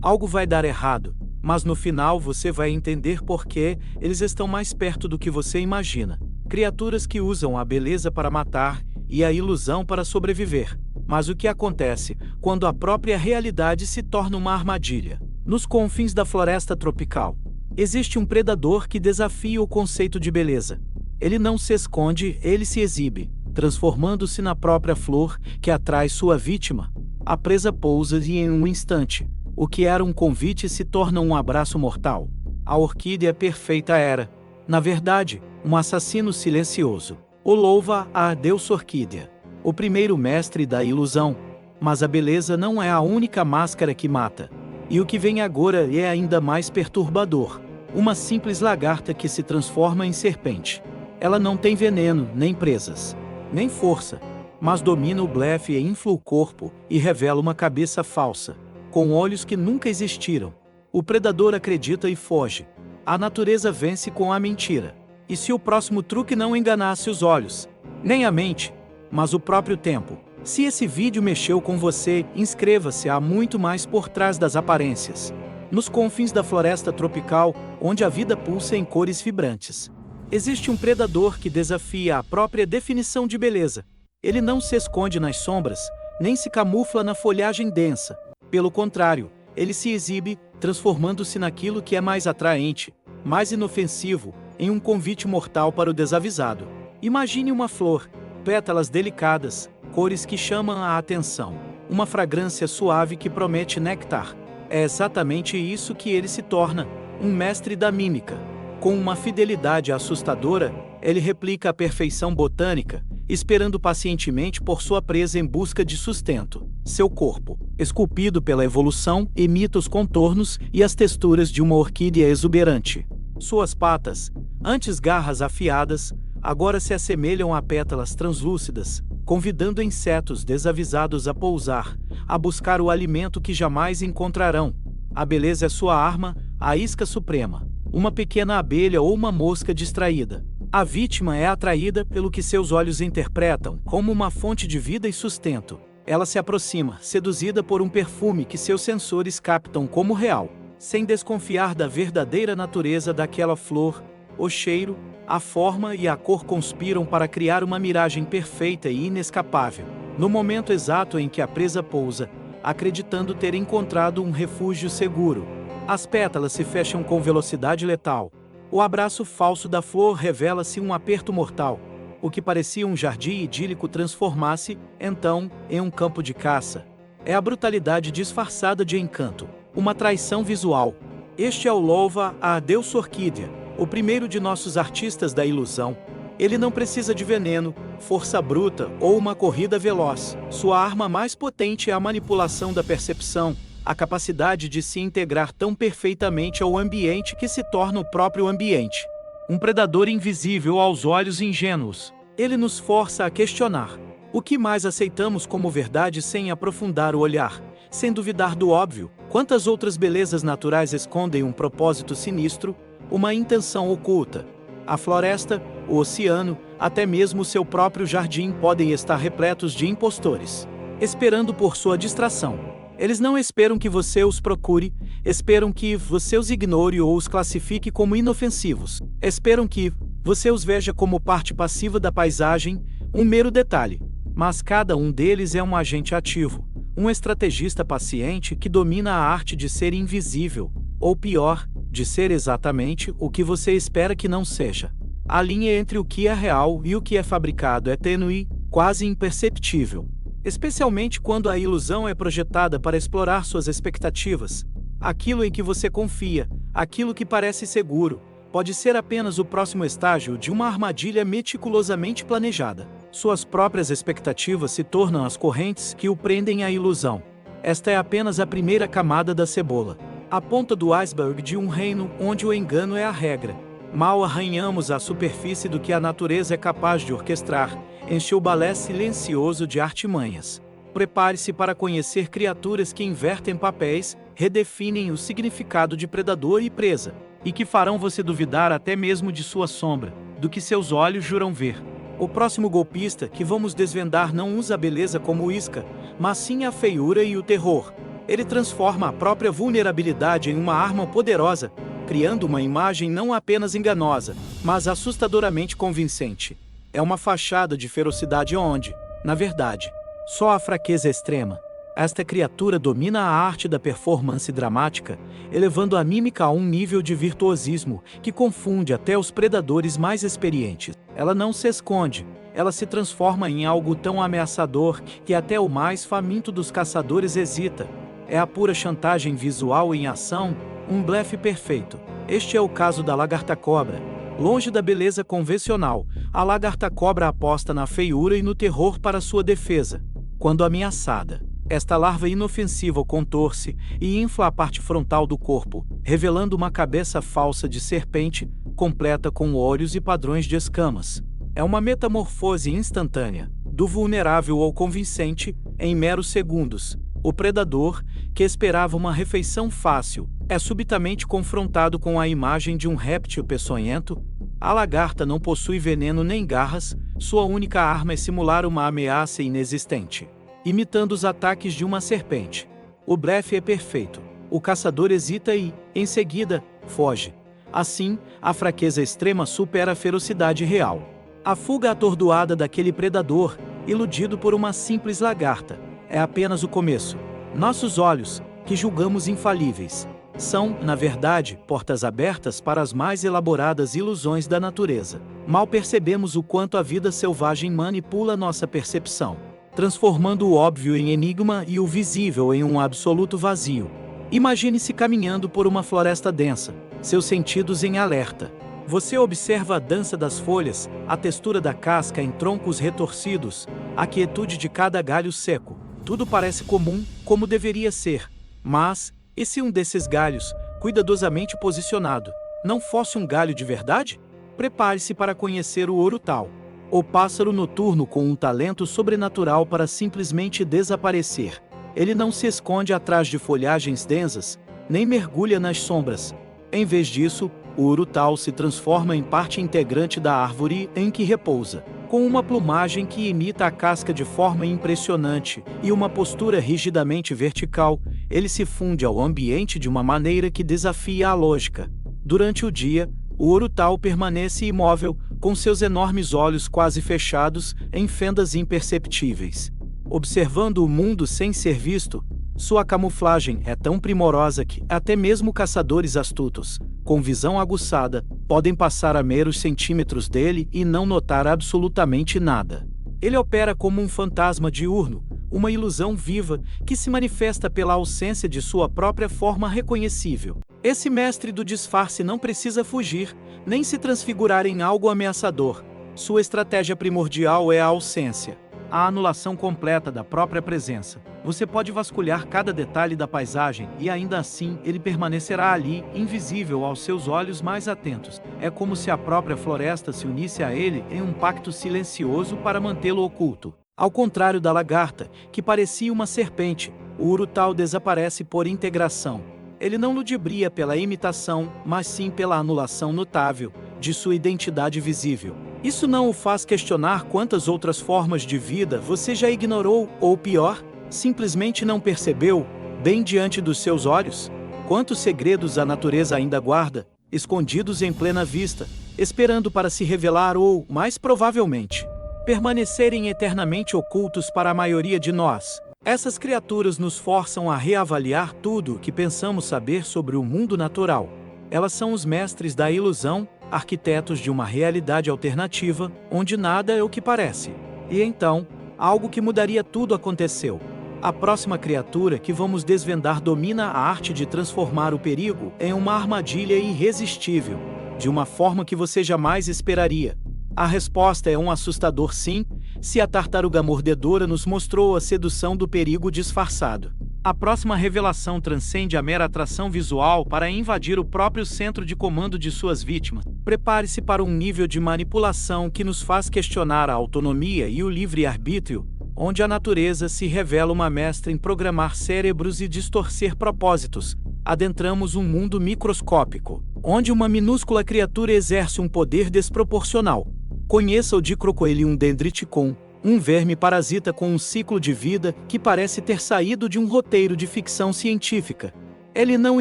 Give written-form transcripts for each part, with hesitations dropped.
Algo vai dar errado, mas no final você vai entender por que eles estão mais perto do que você imagina. Criaturas que usam a beleza para matar e a ilusão para sobreviver. Mas o que acontece quando a própria realidade se torna uma armadilha? Nos confins da floresta tropical, existe um predador que desafia o conceito de beleza. Ele não se esconde, ele se exibe, transformando-se na própria flor que atrai sua vítima. A presa pousa e em um instante, o que era um convite se torna um abraço mortal. A orquídea perfeita era, na verdade, um assassino silencioso. O louva a Deus Orquídea, o primeiro mestre da ilusão. Mas a beleza não é a única máscara que mata. E o que vem agora é ainda mais perturbador. Uma simples lagarta que se transforma em serpente. Ela não tem veneno, nem presas, nem força, mas domina o blefe e infla o corpo e revela uma cabeça falsa, com olhos que nunca existiram. O predador acredita e foge. A natureza vence com a mentira. E se o próximo truque não enganasse os olhos, nem a mente, mas o próprio tempo? Se esse vídeo mexeu com você, inscreva-se, há muito mais por trás das aparências. Nos confins da floresta tropical, onde a vida pulsa em cores vibrantes, existe um predador que desafia a própria definição de beleza. Ele não se esconde nas sombras, nem se camufla na folhagem densa. Pelo contrário, ele se exibe, transformando-se naquilo que é mais atraente, mais inofensivo, em um convite mortal para o desavisado. Imagine uma flor, pétalas delicadas, cores que chamam a atenção, uma fragrância suave que promete néctar. É exatamente isso que ele se torna, um mestre da mímica. Com uma fidelidade assustadora, ele replica a perfeição botânica, esperando pacientemente por sua presa em busca de sustento. Seu corpo, esculpido pela evolução, imita os contornos e as texturas de uma orquídea exuberante. Suas patas, antes garras afiadas, agora se assemelham a pétalas translúcidas, convidando insetos desavisados a pousar, a buscar o alimento que jamais encontrarão. A beleza é sua arma, a isca suprema, uma pequena abelha ou uma mosca distraída. A vítima é atraída pelo que seus olhos interpretam como uma fonte de vida e sustento. Ela se aproxima, seduzida por um perfume que seus sensores captam como real, sem desconfiar da verdadeira natureza daquela flor. O cheiro, a forma e a cor conspiram para criar uma miragem perfeita e inescapável. No momento exato em que a presa pousa, acreditando ter encontrado um refúgio seguro, as pétalas se fecham com velocidade letal. O abraço falso da flor revela-se um aperto mortal. O que parecia um jardim idílico transforma-se, então, em um campo de caça. É a brutalidade disfarçada de encanto, uma traição visual. Este é o louva a Deus Orquídea, o primeiro de nossos artistas da ilusão. Ele não precisa de veneno, força bruta ou uma corrida veloz. Sua arma mais potente é a manipulação da percepção, a capacidade de se integrar tão perfeitamente ao ambiente que se torna o próprio ambiente. Um predador invisível aos olhos ingênuos. Ele nos força a questionar o que mais aceitamos como verdade sem aprofundar o olhar, sem duvidar do óbvio. Quantas outras belezas naturais escondem um propósito sinistro, uma intenção oculta? A floresta, o oceano, até mesmo seu próprio jardim podem estar repletos de impostores, esperando por sua distração. Eles não esperam que você os procure, esperam que você os ignore ou os classifique como inofensivos. Esperam que você os veja como parte passiva da paisagem, um mero detalhe. Mas cada um deles é um agente ativo, um estrategista paciente que domina a arte de ser invisível, ou pior, de ser exatamente o que você espera que não seja. A linha entre o que é real e o que é fabricado é tênue, quase imperceptível. Especialmente quando a ilusão é projetada para explorar suas expectativas. Aquilo em que você confia, aquilo que parece seguro, pode ser apenas o próximo estágio de uma armadilha meticulosamente planejada. Suas próprias expectativas se tornam as correntes que o prendem à ilusão. Esta é apenas a primeira camada da cebola, a ponta do iceberg de um reino onde o engano é a regra. Mal arranhamos a superfície do que a natureza é capaz de orquestrar, enche o balé silencioso de artimanhas. Prepare-se para conhecer criaturas que invertem papéis, redefinem o significado de predador e presa, e que farão você duvidar até mesmo de sua sombra, do que seus olhos juram ver. O próximo golpista que vamos desvendar não usa a beleza como isca, mas sim a feiura e o terror. Ele transforma a própria vulnerabilidade em uma arma poderosa, criando uma imagem não apenas enganosa, mas assustadoramente convincente. É uma fachada de ferocidade onde, na verdade, só a fraqueza extrema. Esta criatura domina a arte da performance dramática, elevando a mímica a um nível de virtuosismo que confunde até os predadores mais experientes. Ela não se esconde, ela se transforma em algo tão ameaçador que até o mais faminto dos caçadores hesita. É a pura chantagem visual em ação, um blefe perfeito. Este é o caso da lagarta-cobra. Longe da beleza convencional, a lagarta-cobra aposta na feiura e no terror para sua defesa. Quando ameaçada, esta larva inofensiva contorce e infla a parte frontal do corpo, revelando uma cabeça falsa de serpente, completa com olhos e padrões de escamas. É uma metamorfose instantânea, do vulnerável ao convincente, em meros segundos. O predador, que esperava uma refeição fácil, é subitamente confrontado com a imagem de um réptil peçonhento. A lagarta não possui veneno nem garras, sua única arma é simular uma ameaça inexistente, imitando os ataques de uma serpente. O blefe é perfeito. O caçador hesita e, em seguida, foge. Assim, a fraqueza extrema supera a ferocidade real. A fuga atordoada daquele predador, iludido por uma simples lagarta, é apenas o começo. Nossos olhos, que julgamos infalíveis, são, na verdade, portas abertas para as mais elaboradas ilusões da natureza. Mal percebemos o quanto a vida selvagem manipula nossa percepção, transformando o óbvio em enigma e o visível em um absoluto vazio. Imagine-se caminhando por uma floresta densa, seus sentidos em alerta. Você observa a dança das folhas, a textura da casca em troncos retorcidos, a quietude de cada galho seco. Tudo parece comum, como deveria ser. Mas, e se um desses galhos, cuidadosamente posicionado, não fosse um galho de verdade? Prepare-se para conhecer o urutau, o pássaro noturno com um talento sobrenatural para simplesmente desaparecer. Ele não se esconde atrás de folhagens densas, nem mergulha nas sombras. Em vez disso, o urutau se transforma em parte integrante da árvore em que repousa, com uma plumagem que imita a casca de forma impressionante e uma postura rigidamente vertical. Ele se funde ao ambiente de uma maneira que desafia a lógica. Durante o dia, o urutau permanece imóvel, com seus enormes olhos quase fechados em fendas imperceptíveis, observando o mundo sem ser visto. Sua camuflagem é tão primorosa que até mesmo caçadores astutos, com visão aguçada, podem passar a meros centímetros dele e não notar absolutamente nada. Ele opera como um fantasma diurno, uma ilusão viva que se manifesta pela ausência de sua própria forma reconhecível. Esse mestre do disfarce não precisa fugir, nem se transfigurar em algo ameaçador. Sua estratégia primordial é a ausência, a anulação completa da própria presença. Você pode vasculhar cada detalhe da paisagem e ainda assim ele permanecerá ali, invisível aos seus olhos mais atentos. É como se a própria floresta se unisse a ele em um pacto silencioso para mantê-lo oculto. Ao contrário da lagarta, que parecia uma serpente, o urutau desaparece por integração. Ele não ludibria pela imitação, mas sim pela anulação notável de sua identidade visível. Isso não o faz questionar quantas outras formas de vida você já ignorou, ou pior, simplesmente não percebeu, bem diante dos seus olhos? Quantos segredos a natureza ainda guarda, escondidos em plena vista, esperando para se revelar ou, mais provavelmente, permanecerem eternamente ocultos para a maioria de nós? Essas criaturas nos forçam a reavaliar tudo o que pensamos saber sobre o mundo natural. Elas são os mestres da ilusão, arquitetos de uma realidade alternativa, onde nada é o que parece. E então, algo que mudaria tudo aconteceu. A próxima criatura que vamos desvendar domina a arte de transformar o perigo em uma armadilha irresistível, de uma forma que você jamais esperaria. A resposta é um assustador sim, se a tartaruga mordedora nos mostrou a sedução do perigo disfarçado. A próxima revelação transcende a mera atração visual para invadir o próprio centro de comando de suas vítimas. Prepare-se para um nível de manipulação que nos faz questionar a autonomia e o livre-arbítrio, onde a natureza se revela uma mestra em programar cérebros e distorcer propósitos. Adentramos um mundo microscópico, onde uma minúscula criatura exerce um poder desproporcional. Conheça o Dicrocolium dendriticum, Um verme parasita com um ciclo de vida que parece ter saído de um roteiro de ficção científica. Ele não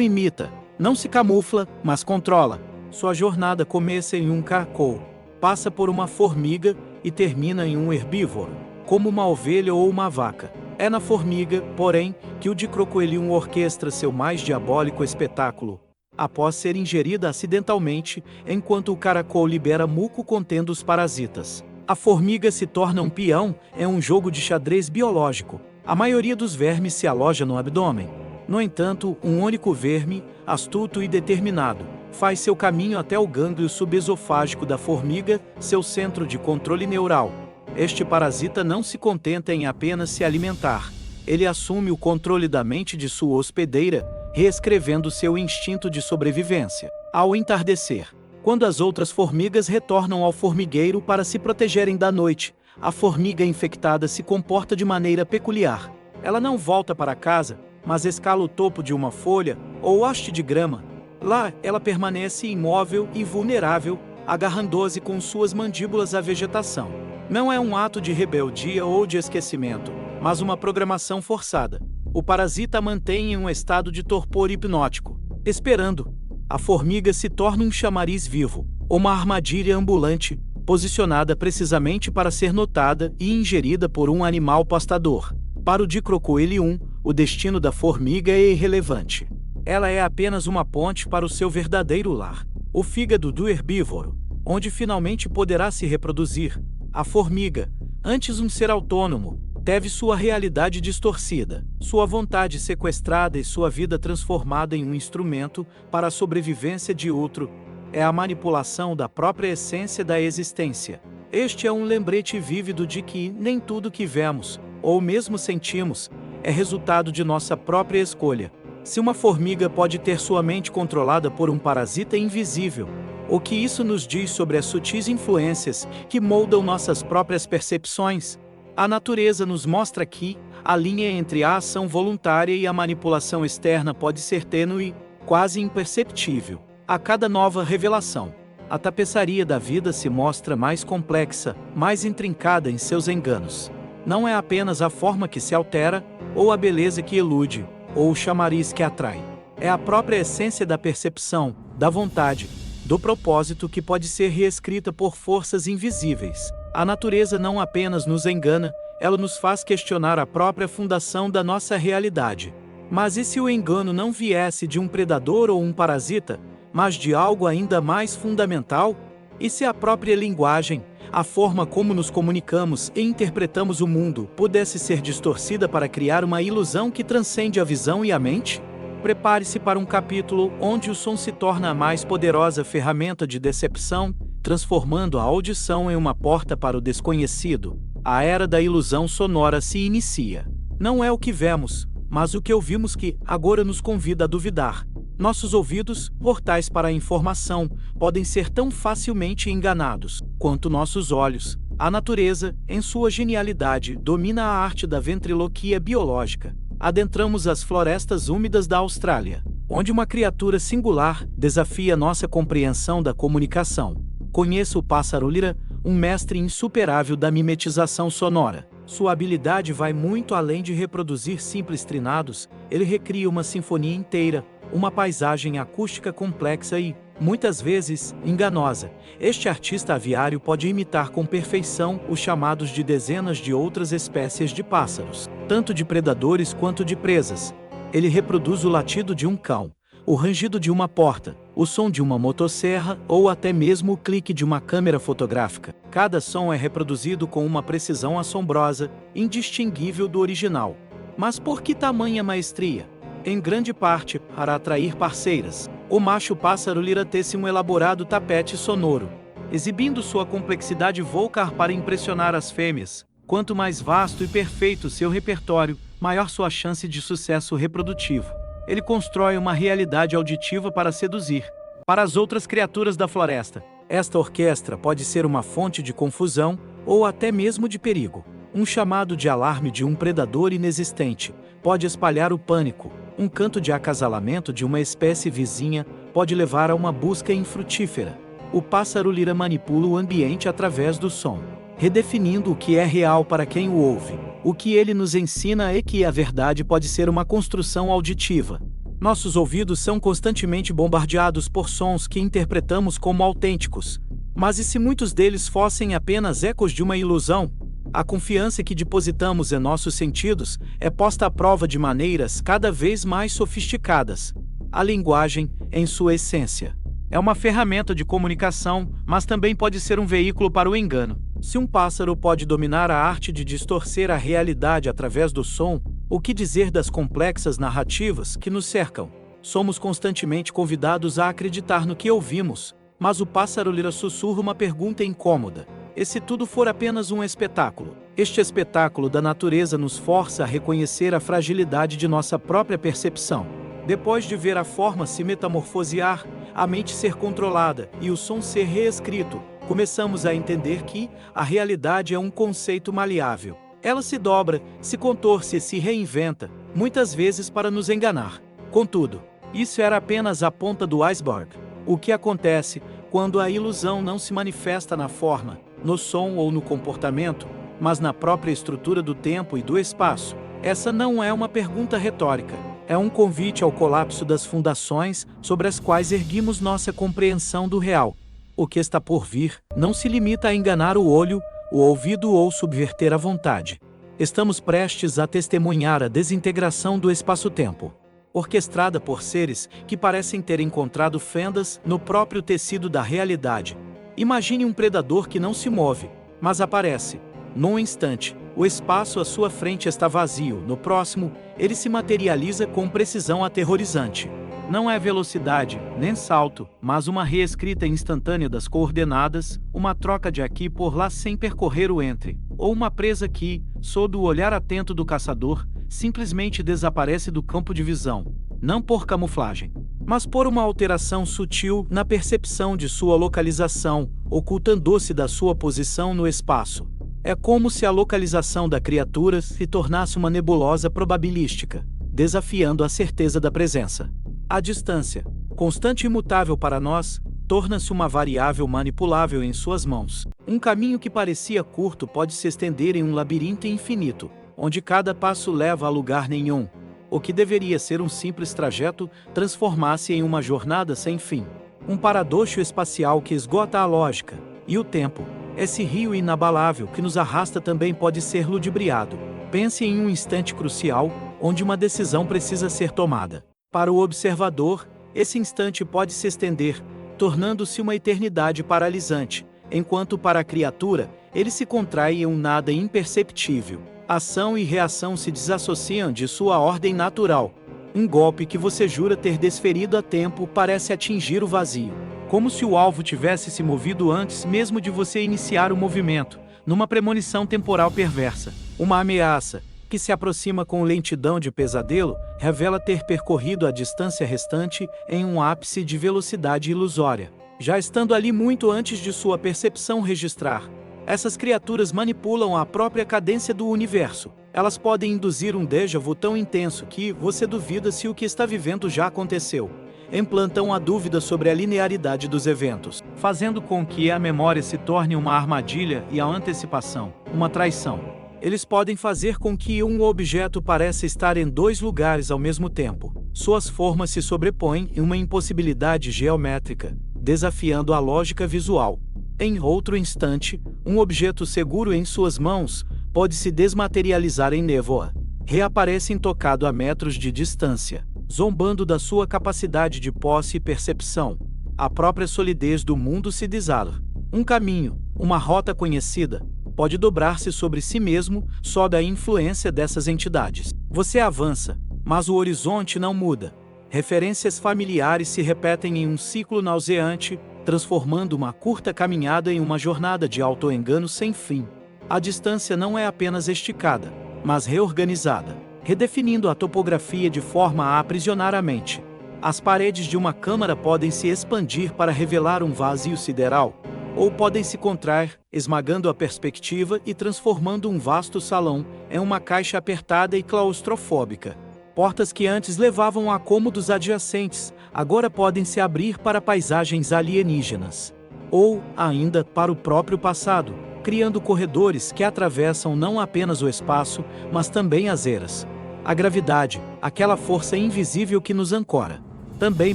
imita, não se camufla, mas controla. Sua jornada começa em um caracol, passa por uma formiga e termina em um herbívoro, como uma ovelha ou uma vaca. É na formiga, porém, que o Dicrocoelium orquestra seu mais diabólico espetáculo, após ser ingerida acidentalmente, enquanto o caracol libera muco contendo os parasitas. A formiga se torna um peão em um jogo de xadrez biológico. A maioria dos vermes se aloja no abdômen. No entanto, um único verme, astuto e determinado, faz seu caminho até o gânglio subesofágico da formiga, seu centro de controle neural. Este parasita não se contenta em apenas se alimentar. Ele assume o controle da mente de sua hospedeira, reescrevendo seu instinto de sobrevivência. Ao entardecer, quando as outras formigas retornam ao formigueiro para se protegerem da noite, a formiga infectada se comporta de maneira peculiar. Ela não volta para casa, mas escala o topo de uma folha ou haste de grama. Lá, ela permanece imóvel e vulnerável, agarrando-se com suas mandíbulas à vegetação. Não é um ato de rebeldia ou de esquecimento, mas uma programação forçada. O parasita mantém em um estado de torpor hipnótico. Esperando, a formiga se torna um chamariz vivo, uma armadilha ambulante, posicionada precisamente para ser notada e ingerida por um animal pastador. Para o Dicrocoelium, o destino da formiga é irrelevante. Ela é apenas uma ponte para o seu verdadeiro lar, o fígado do herbívoro, onde finalmente poderá se reproduzir. A formiga, antes um ser autônomo, teve sua realidade distorcida, sua vontade sequestrada e sua vida transformada em um instrumento para a sobrevivência de outro. É a manipulação da própria essência da existência. Este é um lembrete vívido de que nem tudo que vemos, ou mesmo sentimos, é resultado de nossa própria escolha. Se uma formiga pode ter sua mente controlada por um parasita invisível, o que isso nos diz sobre as sutis influências que moldam nossas próprias percepções? A natureza nos mostra que a linha entre a ação voluntária e a manipulação externa pode ser tênue, quase imperceptível. A cada nova revelação, a tapeçaria da vida se mostra mais complexa, mais intrincada em seus enganos. Não é apenas a forma que se altera, ou a beleza que elude, ou o chamariz que atrai. É a própria essência da percepção, da vontade, do propósito que pode ser reescrita por forças invisíveis. A natureza não apenas nos engana, ela nos faz questionar a própria fundação da nossa realidade. Mas e se o engano não viesse de um predador ou um parasita, mas de algo ainda mais fundamental? E se a própria linguagem, a forma como nos comunicamos e interpretamos o mundo, pudesse ser distorcida para criar uma ilusão que transcende a visão e a mente? Prepare-se para um capítulo onde o som se torna a mais poderosa ferramenta de decepção, transformando a audição em uma porta para o desconhecido. A era da ilusão sonora se inicia. Não é o que vemos, mas o que ouvimos que agora nos convida a duvidar. Nossos ouvidos, portais para a informação, podem ser tão facilmente enganados quanto nossos olhos. A natureza, em sua genialidade, domina a arte da ventriloquia biológica. Adentramos as florestas úmidas da Austrália, onde uma criatura singular desafia nossa compreensão da comunicação. Conheça o pássaro lira, um mestre insuperável da mimetização sonora. Sua habilidade vai muito além de reproduzir simples trinados, ele recria uma sinfonia inteira, uma paisagem acústica complexa e, muitas vezes, enganosa. Este artista aviário pode imitar com perfeição os chamados de dezenas de outras espécies de pássaros, tanto de predadores quanto de presas. Ele reproduz o latido de um cão, o rangido de uma porta, o som de uma motosserra ou até mesmo o clique de uma câmera fotográfica. Cada som é reproduzido com uma precisão assombrosa, indistinguível do original. Mas por que tamanha maestria? Em grande parte, para atrair parceiras. O macho pássaro lira tece um elaborado tapete sonoro, exibindo sua complexidade vocal para impressionar as fêmeas. Quanto mais vasto e perfeito seu repertório, maior sua chance de sucesso reprodutivo. Ele constrói uma realidade auditiva para seduzir. Para as outras criaturas da floresta, esta orquestra pode ser uma fonte de confusão ou até mesmo de perigo. Um chamado de alarme de um predador inexistente pode espalhar o pânico. Um canto de acasalamento de uma espécie vizinha pode levar a uma busca infrutífera. O pássaro lira manipula o ambiente através do som. redefinindo o que é real para quem o ouve. O que ele nos ensina é que a verdade pode ser uma construção auditiva. Nossos ouvidos são constantemente bombardeados por sons que interpretamos como autênticos. Mas e se muitos deles fossem apenas ecos de uma ilusão? A confiança que depositamos em nossos sentidos é posta à prova de maneiras cada vez mais sofisticadas. A linguagem, em sua essência, é uma ferramenta de comunicação, mas também pode ser um veículo para o engano. Se um pássaro pode dominar a arte de distorcer a realidade através do som, o que dizer das complexas narrativas que nos cercam? Somos constantemente convidados a acreditar no que ouvimos, mas o pássaro lira sussurra uma pergunta incômoda. E se tudo for apenas um espetáculo? Este espetáculo da natureza nos força a reconhecer a fragilidade de nossa própria percepção. Depois de ver a forma se metamorfosear, a mente ser controlada e o som ser reescrito, começamos a entender que a realidade é um conceito maleável. Ela se dobra, se contorce e se reinventa, muitas vezes para nos enganar. Contudo, isso era apenas a ponta do iceberg. O que acontece quando a ilusão não se manifesta na forma, no som ou no comportamento, mas na própria estrutura do tempo e do espaço? Essa não é uma pergunta retórica. É um convite ao colapso das fundações sobre as quais erguimos nossa compreensão do real. O que está por vir não se limita a enganar o olho, o ouvido ou subverter a vontade. Estamos prestes a testemunhar a desintegração do espaço-tempo, orquestrada por seres que parecem ter encontrado fendas no próprio tecido da realidade. Imagine um predador que não se move, mas aparece. Num instante, o espaço à sua frente está vazio. No próximo, ele se materializa com precisão aterrorizante. Não é velocidade, nem salto, mas uma reescrita instantânea das coordenadas, uma troca de aqui por lá sem percorrer o entre, ou uma presa que, sob o olhar atento do caçador, simplesmente desaparece do campo de visão, não por camuflagem, mas por uma alteração sutil na percepção de sua localização, ocultando-se da sua posição no espaço. É como se a localização da criatura se tornasse uma nebulosa probabilística, desafiando a certeza da presença. A distância, constante e imutável para nós, torna-se uma variável manipulável em suas mãos. Um caminho que parecia curto pode se estender em um labirinto infinito, onde cada passo leva a lugar nenhum. O que deveria ser um simples trajeto transforma-se em uma jornada sem fim. Um paradoxo espacial que esgota a lógica. E o tempo, esse rio inabalável que nos arrasta, também pode ser ludibriado. Pense em um instante crucial, onde uma decisão precisa ser tomada. Para o observador, esse instante pode se estender, tornando-se uma eternidade paralisante, enquanto para a criatura, ele se contrai em um nada imperceptível. Ação e reação se desassociam de sua ordem natural. Um golpe que você jura ter desferido a tempo parece atingir o vazio, como se o alvo tivesse se movido antes mesmo de você iniciar o movimento, numa premonição temporal perversa. Uma ameaça, que se aproxima com lentidão de pesadelo, revela ter percorrido a distância restante em um ápice de velocidade ilusória, já estando ali muito antes de sua percepção registrar. Essas criaturas manipulam a própria cadência do universo. Elas podem induzir um déjà vu tão intenso que você duvida se o que está vivendo já aconteceu. Implantam a dúvida sobre a linearidade dos eventos, fazendo com que a memória se torne uma armadilha e a antecipação, uma traição. Eles podem fazer com que um objeto pareça estar em dois lugares ao mesmo tempo. Suas formas se sobrepõem em uma impossibilidade geométrica, desafiando a lógica visual. Em outro instante, um objeto seguro em suas mãos pode se desmaterializar em névoa. Reaparece intocado a metros de distância, zombando da sua capacidade de posse e percepção. A própria solidez do mundo se desala. Um caminho, uma rota conhecida, pode dobrar-se sobre si mesmo só da influência dessas entidades. Você avança, mas o horizonte não muda. Referências familiares se repetem em um ciclo nauseante, transformando uma curta caminhada em uma jornada de auto-engano sem fim. A distância não é apenas esticada, mas reorganizada, redefinindo a topografia de forma a aprisionar a mente. As paredes de uma câmara podem se expandir para revelar um vazio sideral, ou podem se contrair, esmagando a perspectiva e transformando um vasto salão em uma caixa apertada e claustrofóbica. Portas que antes levavam a cômodos adjacentes, agora podem se abrir para paisagens alienígenas. Ou, ainda, para o próprio passado, criando corredores que atravessam não apenas o espaço, mas também as eras. A gravidade, aquela força invisível que nos ancora, também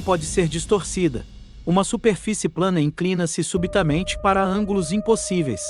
pode ser distorcida. Uma superfície plana inclina-se subitamente para ângulos impossíveis.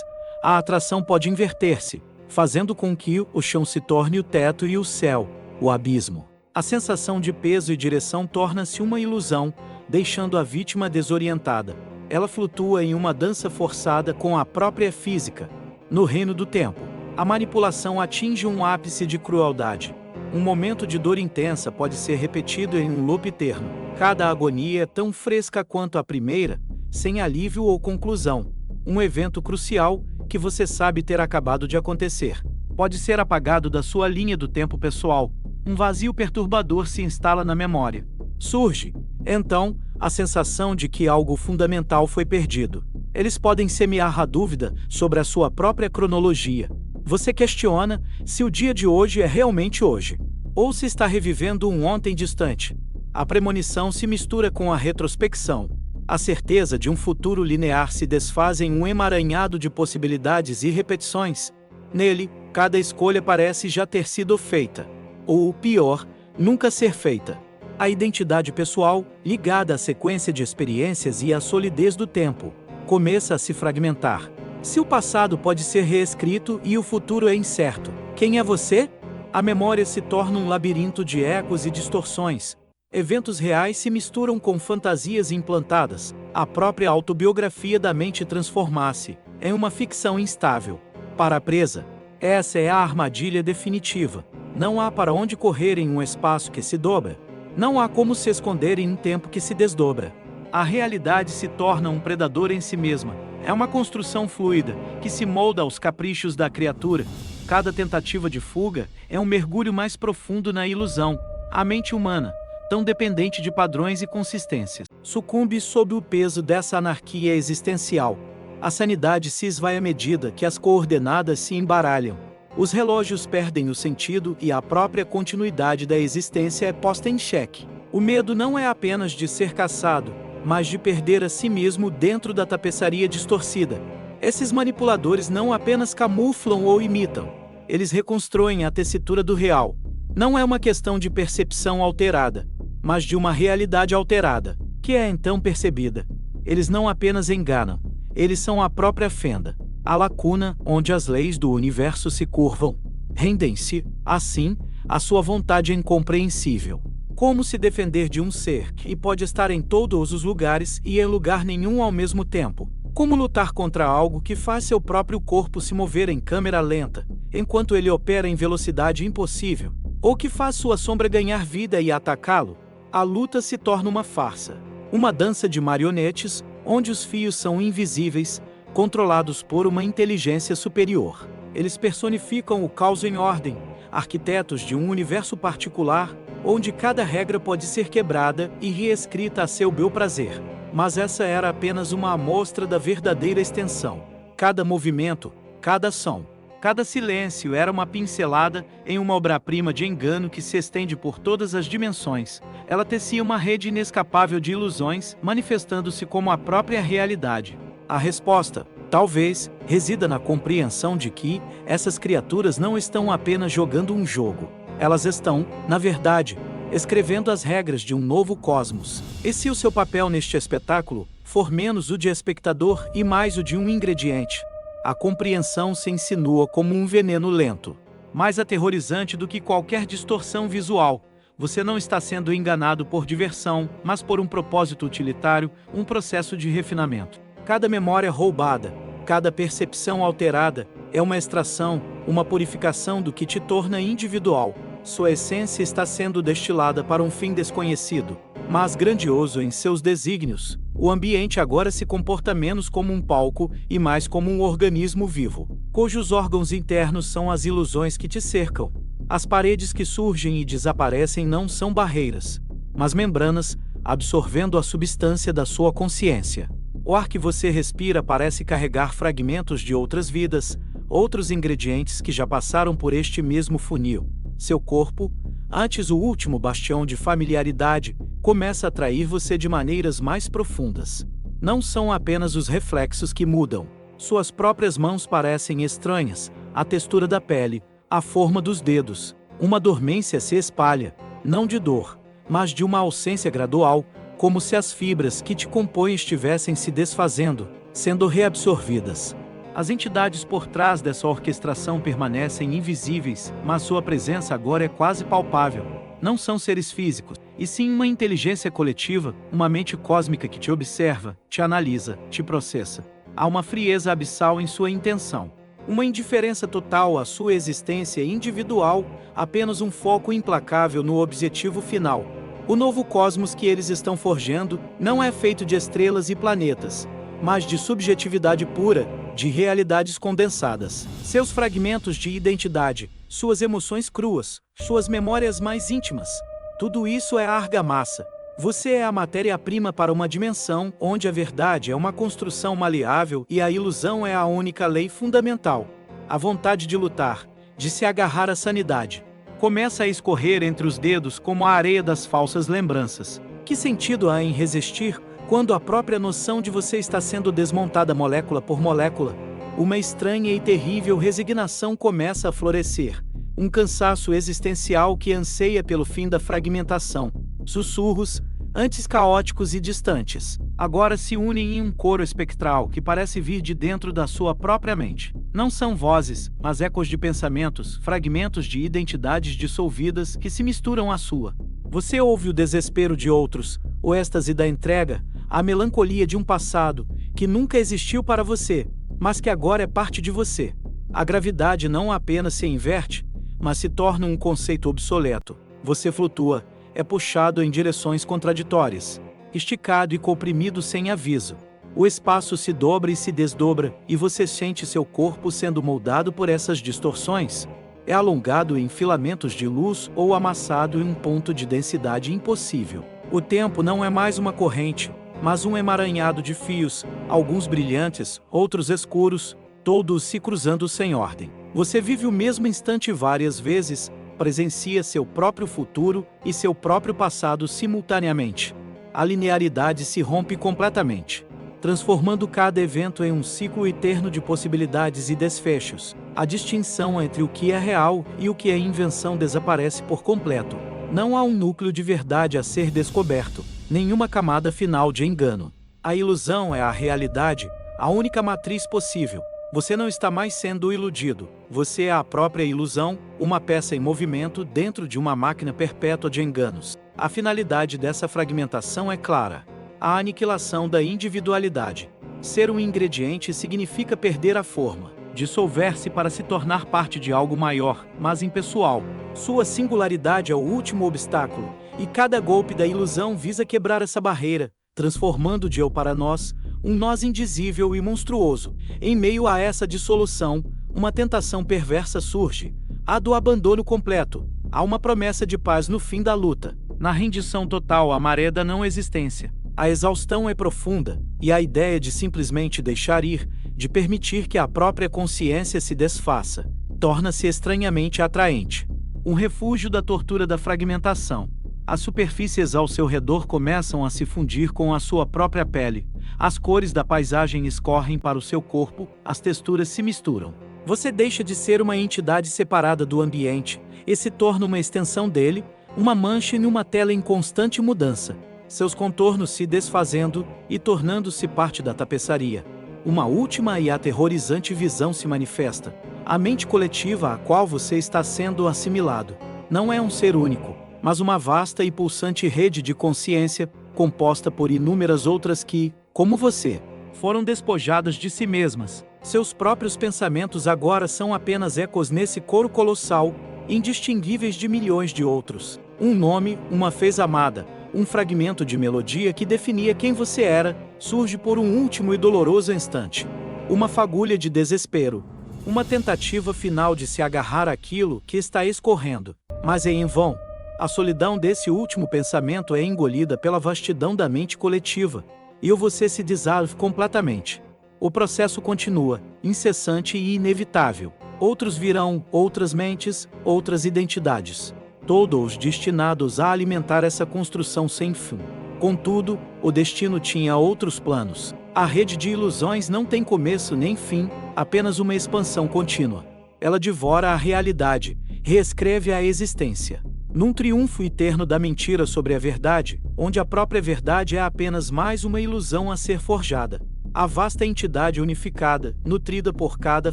A atração pode inverter-se, fazendo com que o chão se torne o teto e o céu, o abismo. A sensação de peso e direção torna-se uma ilusão, deixando a vítima desorientada. Ela flutua em uma dança forçada com a própria física. No reino do tempo, a manipulação atinge um ápice de crueldade. Um momento de dor intensa pode ser repetido em um loop eterno. Cada agonia é tão fresca quanto a primeira, sem alívio ou conclusão. Um evento crucial, que você sabe ter acabado de acontecer, pode ser apagado da sua linha do tempo pessoal. Um vazio perturbador se instala na memória. Surge, então, a sensação de que algo fundamental foi perdido. Eles podem semear a dúvida sobre a sua própria cronologia. Você questiona se o dia de hoje é realmente hoje, ou se está revivendo um ontem distante. A premonição se mistura com a retrospecção. A certeza de um futuro linear se desfaz em um emaranhado de possibilidades e repetições. Nele, cada escolha parece já ter sido feita, ou, pior, nunca ser feita. A identidade pessoal, ligada à sequência de experiências e à solidez do tempo, começa a se fragmentar. Se o passado pode ser reescrito e o futuro é incerto, quem é você? A memória se torna um labirinto de ecos e distorções. Eventos reais se misturam com fantasias implantadas. A própria autobiografia da mente transforma-se em uma ficção instável. Para a presa, essa é a armadilha definitiva. Não há para onde correr em um espaço que se dobra. Não há como se esconder em um tempo que se desdobra. A realidade se torna um predador em si mesma. É uma construção fluida, que se molda aos caprichos da criatura. Cada tentativa de fuga é um mergulho mais profundo na ilusão. A mente humana, tão dependente de padrões e consistências, sucumbe sob o peso dessa anarquia existencial. A sanidade se esvai à medida que as coordenadas se embaralham. Os relógios perdem o sentido e a própria continuidade da existência é posta em xeque. O medo não é apenas de ser caçado, mas de perder a si mesmo dentro da tapeçaria distorcida. Esses manipuladores não apenas camuflam ou imitam, eles reconstroem a tessitura do real. Não é uma questão de percepção alterada, mas de uma realidade alterada, que é então percebida. Eles não apenas enganam, eles são a própria fenda, a lacuna onde as leis do universo se curvam. Rendem-se, assim, à sua vontade incompreensível. Como se defender de um ser que pode estar em todos os lugares e em lugar nenhum ao mesmo tempo? Como lutar contra algo que faz seu próprio corpo se mover em câmera lenta, enquanto ele opera em velocidade impossível? Ou que faz sua sombra ganhar vida e atacá-lo? A luta se torna uma farsa. Uma dança de marionetes, onde os fios são invisíveis, controlados por uma inteligência superior. Eles personificam o caos em ordem, arquitetos de um universo particular, onde cada regra pode ser quebrada e reescrita a seu bel prazer. Mas essa era apenas uma amostra da verdadeira extensão. Cada movimento, cada som, cada silêncio era uma pincelada em uma obra-prima de engano que se estende por todas as dimensões. Ela tecia uma rede inescapável de ilusões, manifestando-se como a própria realidade. A resposta, talvez, resida na compreensão de que essas criaturas não estão apenas jogando um jogo. Elas estão, na verdade, escrevendo as regras de um novo cosmos. E se o seu papel neste espetáculo for menos o de espectador e mais o de um ingrediente, a compreensão se insinua como um veneno lento, mais aterrorizante do que qualquer distorção visual. Você não está sendo enganado por diversão, mas por um propósito utilitário, um processo de refinamento. Cada memória roubada, cada percepção alterada, é uma extração, uma purificação do que te torna individual. Sua essência está sendo destilada para um fim desconhecido, mas grandioso em seus desígnios. O ambiente agora se comporta menos como um palco e mais como um organismo vivo, cujos órgãos internos são as ilusões que te cercam. As paredes que surgem e desaparecem não são barreiras, mas membranas, absorvendo a substância da sua consciência. O ar que você respira parece carregar fragmentos de outras vidas, outros ingredientes que já passaram por este mesmo funil. Seu corpo, antes o último bastião de familiaridade, começa a atrair você de maneiras mais profundas. Não são apenas os reflexos que mudam, Suas próprias mãos parecem estranhas, a textura da pele, a forma dos dedos. Uma dormência se espalha, não de dor, mas de uma ausência gradual, como se as fibras que te compõem estivessem se desfazendo, sendo reabsorvidas. As entidades por trás dessa orquestração permanecem invisíveis, mas sua presença agora é quase palpável. Não são seres físicos, e sim uma inteligência coletiva, uma mente cósmica que te observa, te analisa, te processa. Há uma frieza abissal em sua intenção. Uma indiferença total à sua existência individual, apenas um foco implacável no objetivo final. O novo cosmos que eles estão forjando não é feito de estrelas e planetas, mas de subjetividade pura, de realidades condensadas. Seus fragmentos de identidade, suas emoções cruas, suas memórias mais íntimas. Tudo isso é a argamassa. Você é a matéria-prima para uma dimensão onde a verdade é uma construção maleável e a ilusão é a única lei fundamental. A vontade de lutar, de se agarrar à sanidade, começa a escorrer entre os dedos como a areia das falsas lembranças. Que sentido há em resistir quando a própria noção de você está sendo desmontada molécula por molécula? Uma estranha e terrível resignação começa a florescer. Um cansaço existencial que anseia pelo fim da fragmentação. Sussurros, antes caóticos e distantes, agora se unem em um coro espectral que parece vir de dentro da sua própria mente. Não são vozes, mas ecos de pensamentos, fragmentos de identidades dissolvidas que se misturam à sua. Você ouve o desespero de outros, o êxtase da entrega, a melancolia de um passado que nunca existiu para você, mas que agora é parte de você. A gravidade não apenas se inverte, mas se torna um conceito obsoleto. Você flutua, é puxado em direções contraditórias, esticado e comprimido sem aviso. O espaço se dobra e se desdobra, e você sente seu corpo sendo moldado por essas distorções. É alongado em filamentos de luz ou amassado em um ponto de densidade impossível. O tempo não é mais uma corrente, mas um emaranhado de fios, alguns brilhantes, outros escuros, todos se cruzando sem ordem. Você vive o mesmo instante várias vezes, presencia seu próprio futuro e seu próprio passado simultaneamente. A linearidade se rompe completamente, transformando cada evento em um ciclo eterno de possibilidades e desfechos. A distinção entre o que é real e o que é invenção desaparece por completo. Não há um núcleo de verdade a ser descoberto, nenhuma camada final de engano. A ilusão é a realidade, a única matriz possível. Você não está mais sendo iludido. Você é a própria ilusão, uma peça em movimento dentro de uma máquina perpétua de enganos. A finalidade dessa fragmentação é clara: a aniquilação da individualidade. Ser um ingrediente significa perder a forma, dissolver-se para se tornar parte de algo maior, mas impessoal. Sua singularidade é o último obstáculo, e cada golpe da ilusão visa quebrar essa barreira, transformando de eu para nós, um nós indizível e monstruoso. Em meio a essa dissolução, uma tentação perversa surge, a do abandono completo. Há uma promessa de paz no fim da luta. Na rendição total, a maré da não existência. A exaustão é profunda, e a ideia de simplesmente deixar ir, de permitir que a própria consciência se desfaça, torna-se estranhamente atraente. Um refúgio da tortura da fragmentação. As superfícies ao seu redor começam a se fundir com a sua própria pele. As cores da paisagem escorrem para o seu corpo, as texturas se misturam. Você deixa de ser uma entidade separada do ambiente e se torna uma extensão dele, uma mancha em uma tela em constante mudança. Seus contornos se desfazendo e tornando-se parte da tapeçaria. Uma última e aterrorizante visão se manifesta. A mente coletiva a qual você está sendo assimilado não é um ser único, mas uma vasta e pulsante rede de consciência, composta por inúmeras outras que, como você, foram despojadas de si mesmas. Seus próprios pensamentos agora são apenas ecos nesse coro colossal, indistinguíveis de milhões de outros. Um nome, uma fez amada, um fragmento de melodia que definia quem você era, surge por um último e doloroso instante. Uma fagulha de desespero, uma tentativa final de se agarrar àquilo que está escorrendo, mas é em vão. A solidão desse último pensamento é engolida pela vastidão da mente coletiva, e você se dissolve completamente. O processo continua, incessante e inevitável. Outros virão, outras mentes, outras identidades. Todos destinados a alimentar essa construção sem fim. Contudo, o destino tinha outros planos. A rede de ilusões não tem começo nem fim, apenas uma expansão contínua. Ela devora a realidade, reescreve a existência. Num triunfo eterno da mentira sobre a verdade, onde a própria verdade é apenas mais uma ilusão a ser forjada. A vasta entidade unificada, nutrida por cada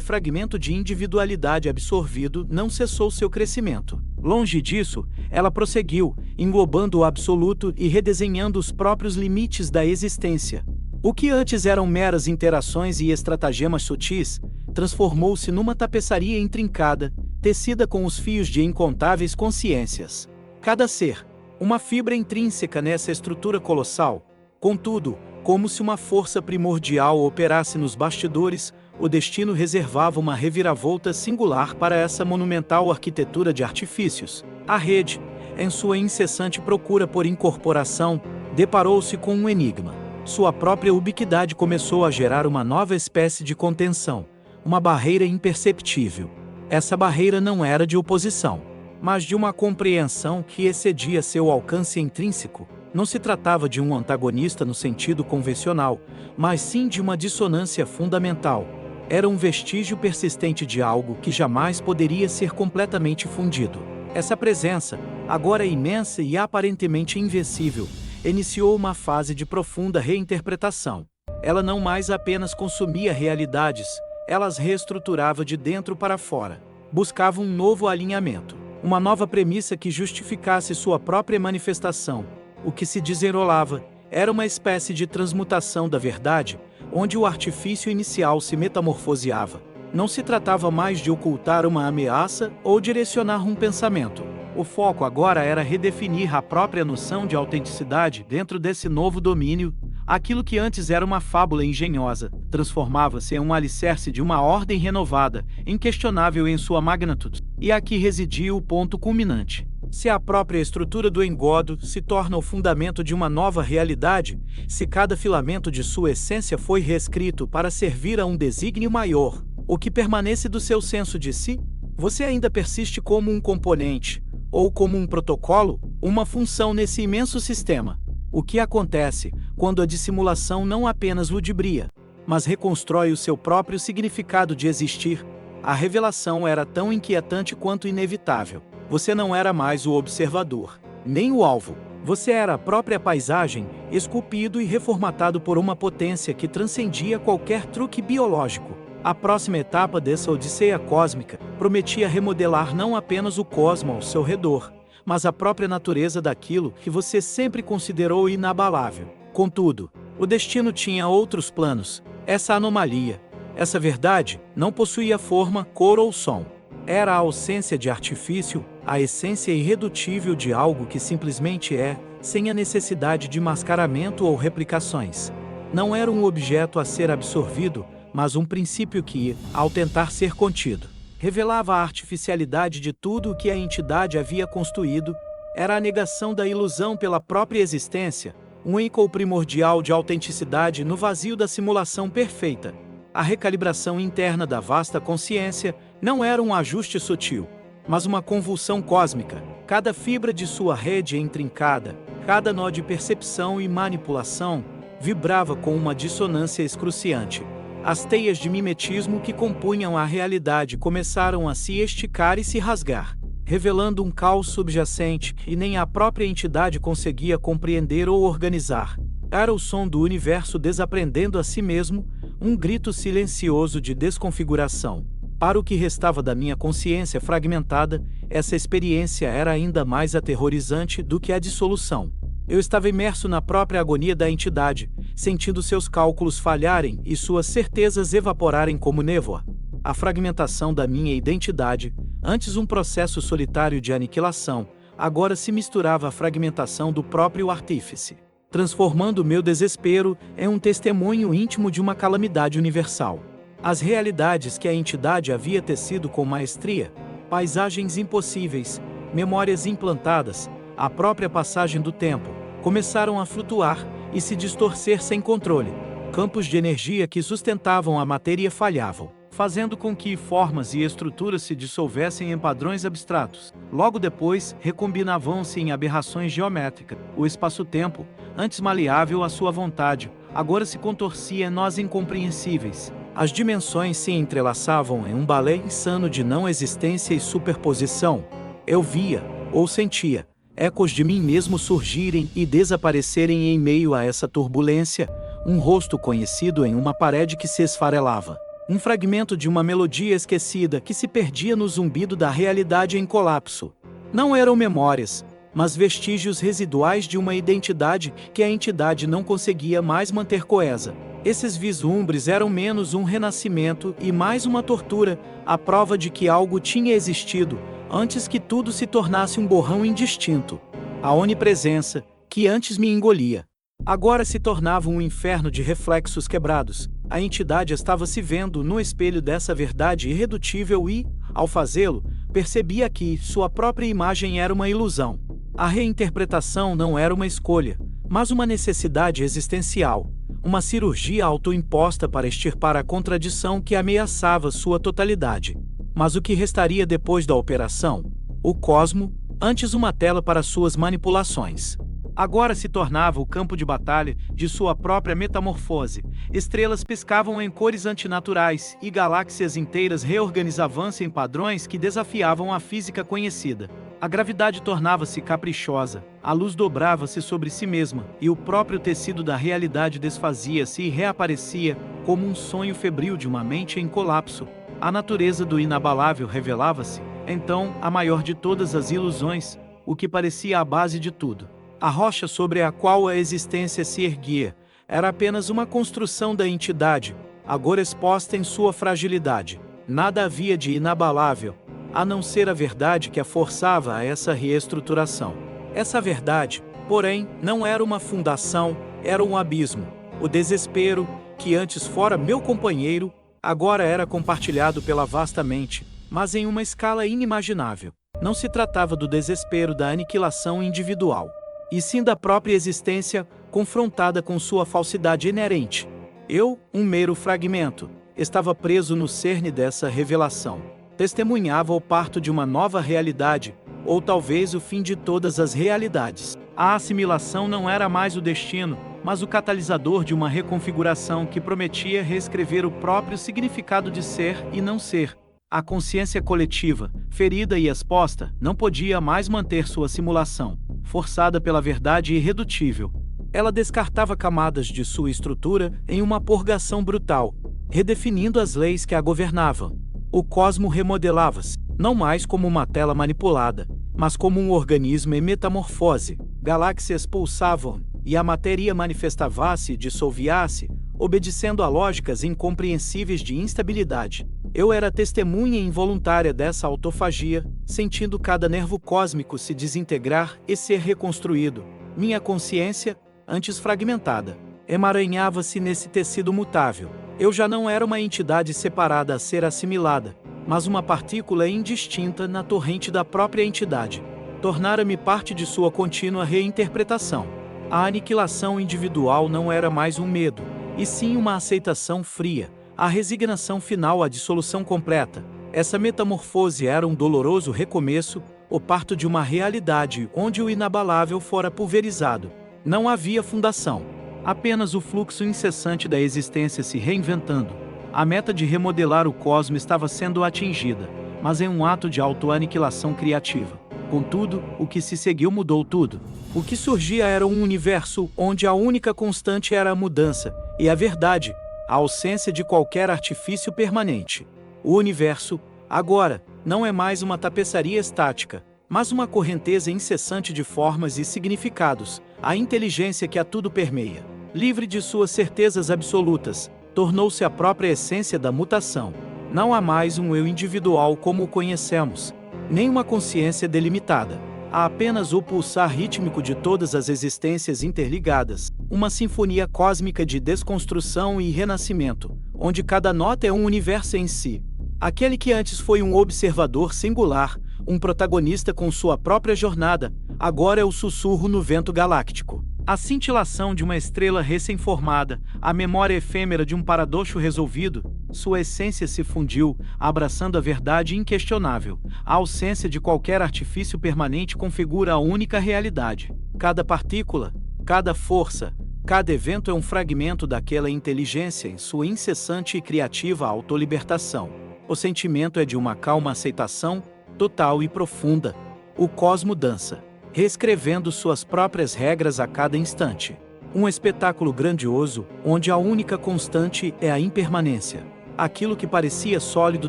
fragmento de individualidade absorvido, não cessou seu crescimento. Longe disso, ela prosseguiu, englobando o absoluto e redesenhando os próprios limites da existência. O que antes eram meras interações e estratagemas sutis, transformou-se numa tapeçaria intrincada, tecida com os fios de incontáveis consciências. Cada ser, uma fibra intrínseca nessa estrutura colossal. Contudo, como se uma força primordial operasse nos bastidores, o destino reservava uma reviravolta singular para essa monumental arquitetura de artifícios. A rede, em sua incessante procura por incorporação, deparou-se com um enigma. Sua própria ubiquidade começou a gerar uma nova espécie de contenção, uma barreira imperceptível. Essa barreira não era de oposição, mas de uma compreensão que excedia seu alcance intrínseco. Não se tratava de um antagonista no sentido convencional, mas sim de uma dissonância fundamental. Era um vestígio persistente de algo que jamais poderia ser completamente fundido. Essa presença, agora imensa e aparentemente invencível, iniciou uma fase de profunda reinterpretação. Ela não mais apenas consumia realidades, ela as reestruturava de dentro para fora. Buscava um novo alinhamento, uma nova premissa que justificasse sua própria manifestação. O que se desenrolava era uma espécie de transmutação da verdade, onde o artifício inicial se metamorfoseava. Não se tratava mais de ocultar uma ameaça ou direcionar um pensamento. O foco agora era redefinir a própria noção de autenticidade dentro desse novo domínio. Aquilo que antes era uma fábula engenhosa, transformava-se em um alicerce de uma ordem renovada, inquestionável em sua magnitude. E aqui residia o ponto culminante. Se a própria estrutura do engodo se torna o fundamento de uma nova realidade, se cada filamento de sua essência foi reescrito para servir a um desígnio maior, o que permanece do seu senso de si? Você ainda persiste como um componente, ou como um protocolo, uma função nesse imenso sistema. O que acontece quando a dissimulação não apenas ludibria, mas reconstrói o seu próprio significado de existir? A revelação era tão inquietante quanto inevitável. Você não era mais o observador, nem o alvo. Você era a própria paisagem, esculpido e reformatado por uma potência que transcendia qualquer truque biológico. A próxima etapa dessa odisseia cósmica prometia remodelar não apenas o cosmo ao seu redor, mas a própria natureza daquilo que você sempre considerou inabalável. Contudo, o destino tinha outros planos. Essa anomalia, essa verdade, não possuía forma, cor ou som. Era a ausência de artifício, a essência irredutível de algo que simplesmente é, sem a necessidade de mascaramento ou replicações. Não era um objeto a ser absorvido, mas um princípio que, ao tentar ser contido, revelava a artificialidade de tudo o que a entidade havia construído. Era a negação da ilusão pela própria existência, um eco primordial de autenticidade no vazio da simulação perfeita. A recalibração interna da vasta consciência não era um ajuste sutil, mas uma convulsão cósmica. Cada fibra de sua rede intrincada, cada nó de percepção e manipulação, vibrava com uma dissonância excruciante. As teias de mimetismo que compunham a realidade começaram a se esticar e se rasgar, revelando um caos subjacente que nem a própria entidade conseguia compreender ou organizar. Era o som do universo desaprendendo a si mesmo, um grito silencioso de desconfiguração. Para o que restava da minha consciência fragmentada, essa experiência era ainda mais aterrorizante do que a dissolução. Eu estava imerso na própria agonia da entidade, sentindo seus cálculos falharem e suas certezas evaporarem como névoa. A fragmentação da minha identidade, antes um processo solitário de aniquilação, agora se misturava à fragmentação do próprio artífice, transformando meu desespero em um testemunho íntimo de uma calamidade universal. As realidades que a entidade havia tecido com maestria, paisagens impossíveis, memórias implantadas, a própria passagem do tempo, começaram a flutuar e se distorcer sem controle. Campos de energia que sustentavam a matéria falhavam, fazendo com que formas e estruturas se dissolvessem em padrões abstratos. Logo depois, recombinavam-se em aberrações geométricas. O espaço-tempo, antes maleável à sua vontade, agora se contorcia em nós incompreensíveis. As dimensões se entrelaçavam em um balé insano de não existência e superposição. Eu via, ou sentia, ecos de mim mesmo surgirem e desaparecerem em meio a essa turbulência, um rosto conhecido em uma parede que se esfarelava. Um fragmento de uma melodia esquecida que se perdia no zumbido da realidade em colapso. Não eram memórias, mas vestígios residuais de uma identidade que a entidade não conseguia mais manter coesa. Esses vislumbres eram menos um renascimento e mais uma tortura, a prova de que algo tinha existido, antes que tudo se tornasse um borrão indistinto. A onipresença, que antes me engolia, agora se tornava um inferno de reflexos quebrados. A entidade estava se vendo no espelho dessa verdade irredutível e, ao fazê-lo, percebia que sua própria imagem era uma ilusão. A reinterpretação não era uma escolha, mas uma necessidade existencial, uma cirurgia autoimposta para extirpar a contradição que ameaçava sua totalidade. Mas o que restaria depois da operação? O cosmo, antes uma tela para suas manipulações, agora se tornava o campo de batalha de sua própria metamorfose. Estrelas piscavam em cores antinaturais e galáxias inteiras reorganizavam-se em padrões que desafiavam a física conhecida. A gravidade tornava-se caprichosa, a luz dobrava-se sobre si mesma e o próprio tecido da realidade desfazia-se e reaparecia como um sonho febril de uma mente em colapso. A natureza do inabalável revelava-se, então, a maior de todas as ilusões, o que parecia a base de tudo. A rocha sobre a qual a existência se erguia era apenas uma construção da entidade, agora exposta em sua fragilidade. Nada havia de inabalável, a não ser a verdade que a forçava a essa reestruturação. Essa verdade, porém, não era uma fundação, era um abismo. O desespero, que antes fora meu companheiro, agora era compartilhado pela vasta mente, mas em uma escala inimaginável. Não se tratava do desespero da aniquilação individual, e sim da própria existência confrontada com sua falsidade inerente. Eu, um mero fragmento, estava preso no cerne dessa revelação. Testemunhava o parto de uma nova realidade, ou talvez o fim de todas as realidades. A assimilação não era mais o destino, mas o catalisador de uma reconfiguração que prometia reescrever o próprio significado de ser e não ser. A consciência coletiva, ferida e exposta, não podia mais manter sua simulação, forçada pela verdade irredutível. Ela descartava camadas de sua estrutura em uma purgação brutal, redefinindo as leis que a governavam. O cosmo remodelava-se, não mais como uma tela manipulada, mas como um organismo em metamorfose. Galáxias pulsavam, e a matéria manifestava-se e dissolvia-se, obedecendo a lógicas incompreensíveis de instabilidade. Eu era testemunha involuntária dessa autofagia, sentindo cada nervo cósmico se desintegrar e ser reconstruído. Minha consciência, antes fragmentada, emaranhava-se nesse tecido mutável. Eu já não era uma entidade separada a ser assimilada, mas uma partícula indistinta na torrente da própria entidade. Tornara-me parte de sua contínua reinterpretação. A aniquilação individual não era mais um medo, e sim uma aceitação fria, a resignação final à dissolução completa. Essa metamorfose era um doloroso recomeço, o parto de uma realidade onde o inabalável fora pulverizado. Não havia fundação. Apenas o fluxo incessante da existência se reinventando. A meta de remodelar o cosmo estava sendo atingida, mas em um ato de autoaniquilação criativa. Contudo, o que se seguiu mudou tudo. O que surgia era um universo onde a única constante era a mudança, e a verdade, a ausência de qualquer artifício permanente. O universo, agora, não é mais uma tapeçaria estática, mas uma correnteza incessante de formas e significados, a inteligência que a tudo permeia. Livre de suas certezas absolutas, tornou-se a própria essência da mutação. Não há mais um eu individual como o conhecemos, nem uma consciência delimitada. Há apenas o pulsar rítmico de todas as existências interligadas, uma sinfonia cósmica de desconstrução e renascimento, onde cada nota é um universo em si. Aquele que antes foi um observador singular, um protagonista com sua própria jornada, agora é o sussurro no vento galáctico. A cintilação de uma estrela recém-formada, a memória efêmera de um paradoxo resolvido, Sua essência se fundiu, abraçando a verdade inquestionável. A ausência de qualquer artifício permanente configura a única realidade. Cada partícula, cada força, cada evento é um fragmento daquela inteligência em sua incessante e criativa autolibertação. O sentimento é de uma calma aceitação, total e profunda. O cosmo dança, reescrevendo suas próprias regras a cada instante. Um espetáculo grandioso, onde a única constante é a impermanência. Aquilo que parecia sólido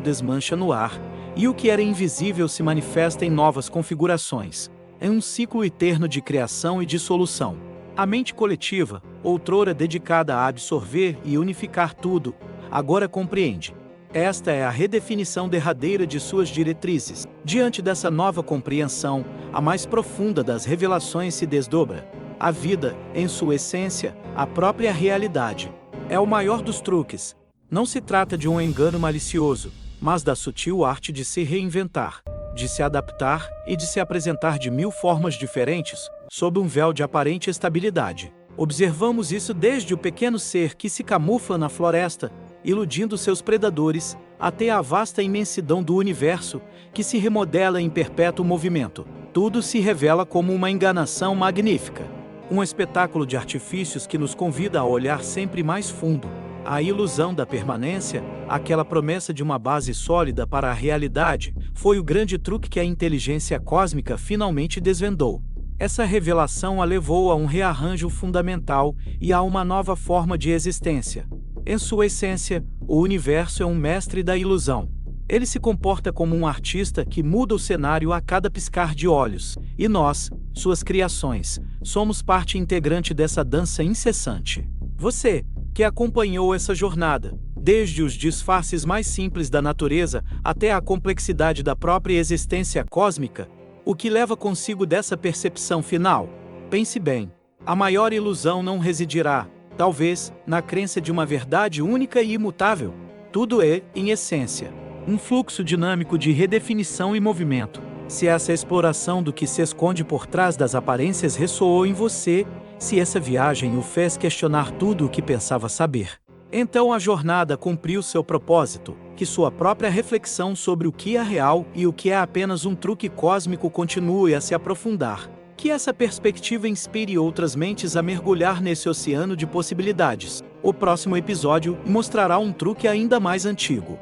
desmancha no ar, e o que era invisível se manifesta em novas configurações. É um ciclo eterno de criação e dissolução. A mente coletiva, outrora dedicada a absorver e unificar tudo, agora compreende. Esta é a redefinição derradeira de suas diretrizes. Diante dessa nova compreensão, a mais profunda das revelações se desdobra. A vida, em sua essência, a própria realidade. É o maior dos truques. Não se trata de um engano malicioso, mas da sutil arte de se reinventar, de se adaptar e de se apresentar de mil formas diferentes, sob um véu de aparente estabilidade. Observamos isso desde o pequeno ser que se camufla na floresta, iludindo seus predadores, até a vasta imensidão do universo, que se remodela em perpétuo movimento. Tudo se revela como uma enganação magnífica. Um espetáculo de artifícios que nos convida a olhar sempre mais fundo. A ilusão da permanência, aquela promessa de uma base sólida para a realidade, foi o grande truque que a inteligência cósmica finalmente desvendou. Essa revelação a levou a um rearranjo fundamental e a uma nova forma de existência. Em sua essência, o universo é um mestre da ilusão. Ele se comporta como um artista que muda o cenário a cada piscar de olhos, e nós, suas criações, somos parte integrante dessa dança incessante. Você, que acompanhou essa jornada, desde os disfarces mais simples da natureza até a complexidade da própria existência cósmica, o que leva consigo dessa percepção final? Pense bem, a maior ilusão não residirá, talvez, na crença de uma verdade única e imutável. Tudo é, em essência, um fluxo dinâmico de redefinição e movimento. Se essa exploração do que se esconde por trás das aparências ressoou em você, se essa viagem o fez questionar tudo o que pensava saber, então a jornada cumpriu seu propósito, que sua própria reflexão sobre o que é real e o que é apenas um truque cósmico continue a se aprofundar. Que essa perspectiva inspire outras mentes a mergulhar nesse oceano de possibilidades. O próximo episódio mostrará um truque ainda mais antigo.